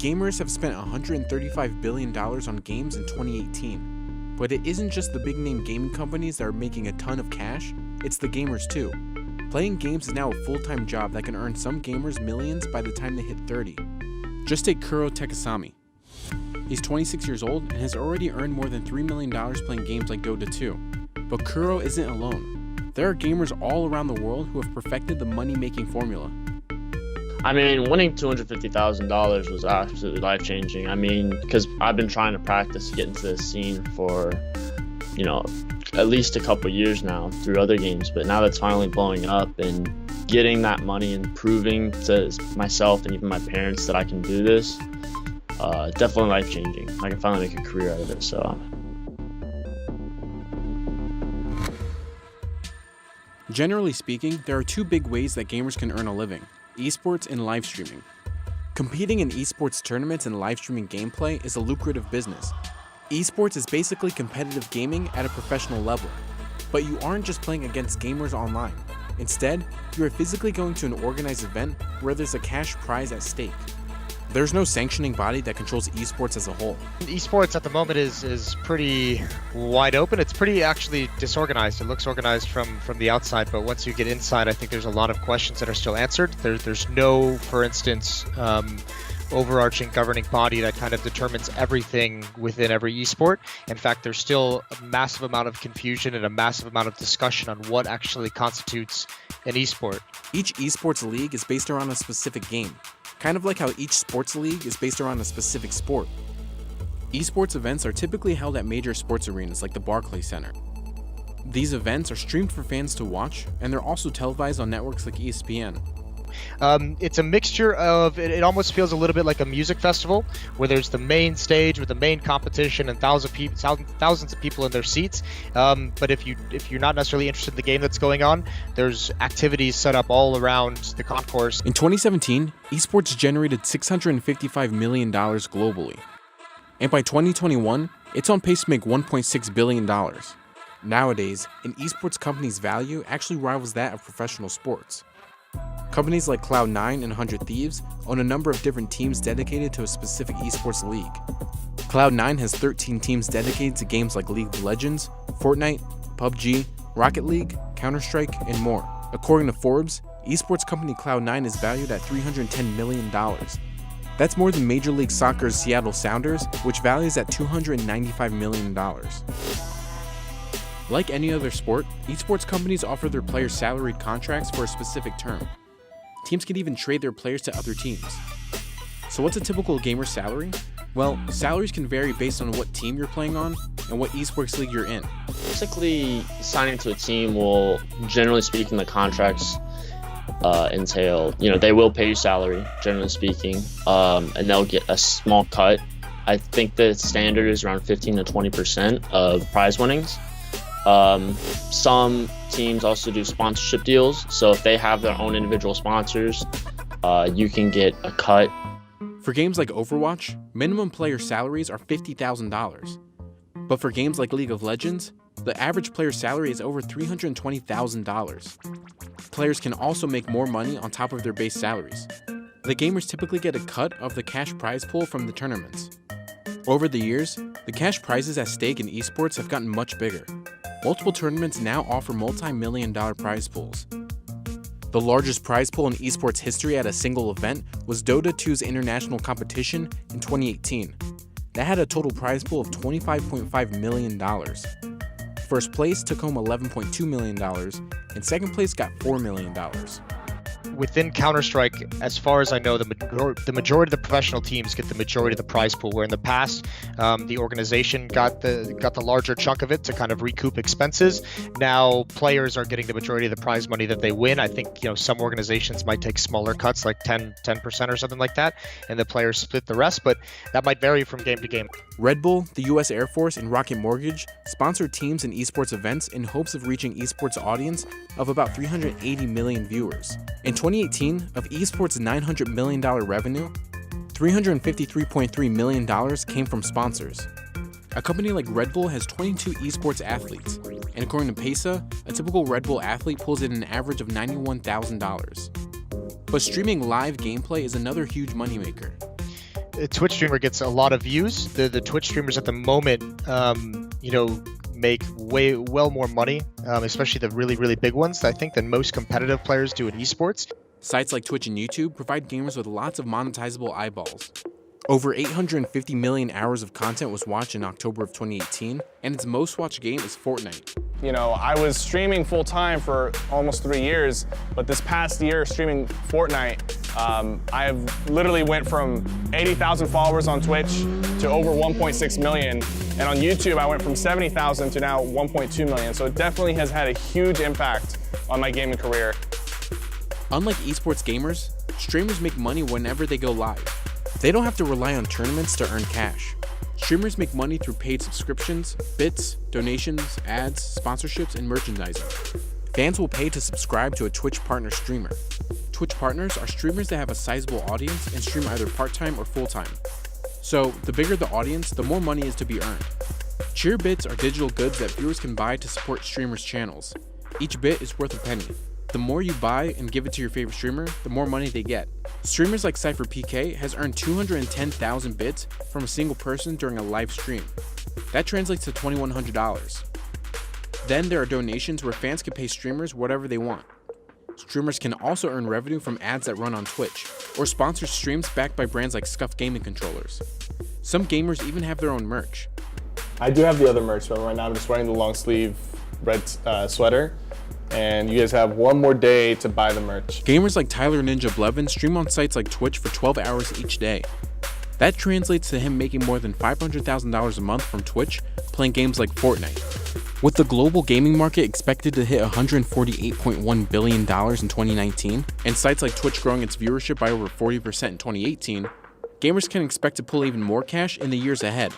gamers have spent $135 billion on games in 2018. But it isn't just the big name gaming companies that are making a ton of cash, it's the gamers too. Playing games is now a full-time job that can earn some gamers millions by the time they hit 30. Just take Kuro Takasami. He's 26 years old and has already earned more than $3 million playing games like Dota 2. But Kuro isn't alone. There are gamers all around the world who have perfected the money-making formula. I mean, winning $250,000 was absolutely life-changing. I mean, because I've been trying to practice to get into this scene for, at least a couple years now through other games. But now that's finally blowing up and getting that money and proving to myself and even my parents that I can do this, definitely life-changing. I can finally make a career out of it, so. Generally speaking, there are two big ways that gamers can earn a living: esports and live streaming. Competing in esports tournaments and live streaming gameplay is a lucrative business. Esports is basically competitive gaming at a professional level, but you aren't just playing against gamers online. Instead, you are physically going to an organized event where there's a cash prize at stake. There's no sanctioning body that controls esports as a whole. Esports at the moment is pretty wide open. It's pretty actually disorganized. It looks organized from the outside, but once you get inside, I think there's a lot of questions that are still answered. There's no, for instance, overarching governing body that kind of determines everything within every esport. In fact, there's still a massive amount of confusion and a massive amount of discussion on what actually constitutes an esport. Each esports league is based around a specific game, kind of like how each sports league is based around a specific sport. Esports events are typically held at major sports arenas like the Barclays Center. These events are streamed for fans to watch, and they're also televised on networks like ESPN. It's a mixture of, it almost feels a little bit like a music festival, where there's the main stage with the main competition and thousands of people in their seats. But if you're not necessarily interested in the game that's going on, there's activities set up all around the concourse. In 2017, esports generated $655 million globally. And by 2021, it's on pace to make $1.6 billion. Nowadays, an esports company's value actually rivals that of professional sports. Companies like Cloud9 and 100 Thieves own a number of different teams dedicated to a specific esports league. Cloud9 has 13 teams dedicated to games like League of Legends, Fortnite, PUBG, Rocket League, Counter-Strike, and more. According to Forbes, esports company Cloud9 is valued at $310 million. That's more than Major League Soccer's Seattle Sounders, which values at $295 million. Like any other sport, esports companies offer their players salaried contracts for a specific term. Teams can even trade their players to other teams. So what's a typical gamer salary? Well, salaries can vary based on what team you're playing on and what esports league you're in. Basically, signing to a team will, generally speaking, the contracts entail, they will pay you salary, generally speaking, and they'll get a small cut. I think the standard is around 15 to 20% of prize winnings. Some teams also do sponsorship deals, so if they have their own individual sponsors, you can get a cut. For games like Overwatch, minimum player salaries are $50,000. But for games like League of Legends, the average player salary is over $320,000. Players can also make more money on top of their base salaries. The gamers typically get a cut of the cash prize pool from the tournaments. Over the years, the cash prizes at stake in esports have gotten much bigger. Multiple tournaments now offer multi-million-dollar prize pools. The largest prize pool in esports history at a single event was Dota 2's international competition in 2018. That had a total prize pool of $25.5 million. First place took home $11.2 million, and second place got $4 million. Within Counter-Strike, as far as I know, the majority of the professional teams get the majority of the prize pool, where in the past, the organization got the larger chunk of it to kind of recoup expenses. Now, players are getting the majority of the prize money that they win. I think, some organizations might take smaller cuts, like 10% or something like that, and the players split the rest, but that might vary from game to game. Red Bull, the US Air Force, and Rocket Mortgage sponsor teams in esports events in hopes of reaching esports audience of about 380 million viewers. In 2018, of esports' $900 million revenue, $353.3 million came from sponsors. A company like Red Bull has 22 esports athletes, and according to Pesa, a typical Red Bull athlete pulls in an average of $91,000. But streaming live gameplay is another huge moneymaker. a Twitch streamer gets a lot of views. The Twitch streamers at the moment, make well more money, especially the really big ones, I think, than most competitive players do in esports. Sites like Twitch and YouTube provide gamers with lots of monetizable eyeballs. Over 850 million hours of content was watched in October of 2018, and its most watched game is Fortnite. You know, I was streaming full time for almost 3 years, but this past year streaming Fortnite, I have literally went from 80,000 followers on Twitch to over 1.6 million. And on YouTube, I went from 70,000 to now 1.2 million. So it definitely has had a huge impact on my gaming career. Unlike esports gamers, streamers make money whenever they go live. They don't have to rely on tournaments to earn cash. Streamers make money through paid subscriptions, bits, donations, ads, sponsorships, and merchandising. Fans will pay to subscribe to a Twitch partner streamer. Twitch partners are streamers that have a sizable audience and stream either part-time or full-time. So, the bigger the audience, the more money is to be earned. Cheer bits are digital goods that viewers can buy to support streamers' channels. Each bit is worth a penny. The more you buy and give it to your favorite streamer, the more money they get. Streamers like CypherPK has earned 210,000 bits from a single person during a live stream. That translates to $2,100. Then there are donations where fans can pay streamers whatever they want. Streamers can also earn revenue from ads that run on Twitch, or sponsor streams backed by brands like Scuf gaming controllers. Some gamers even have their own merch. I do have the other merch, but right now I'm just wearing the long sleeve red sweater. And you guys have one more day to buy the merch. Gamers like Tyler Ninja Blevin stream on sites like Twitch for 12 hours each day. That translates to him making more than $500,000 a month from Twitch playing games like Fortnite. With the global gaming market expected to hit $148.1 billion in 2019, and sites like Twitch growing its viewership by over 40% in 2018, gamers can expect to pull even more cash in the years ahead.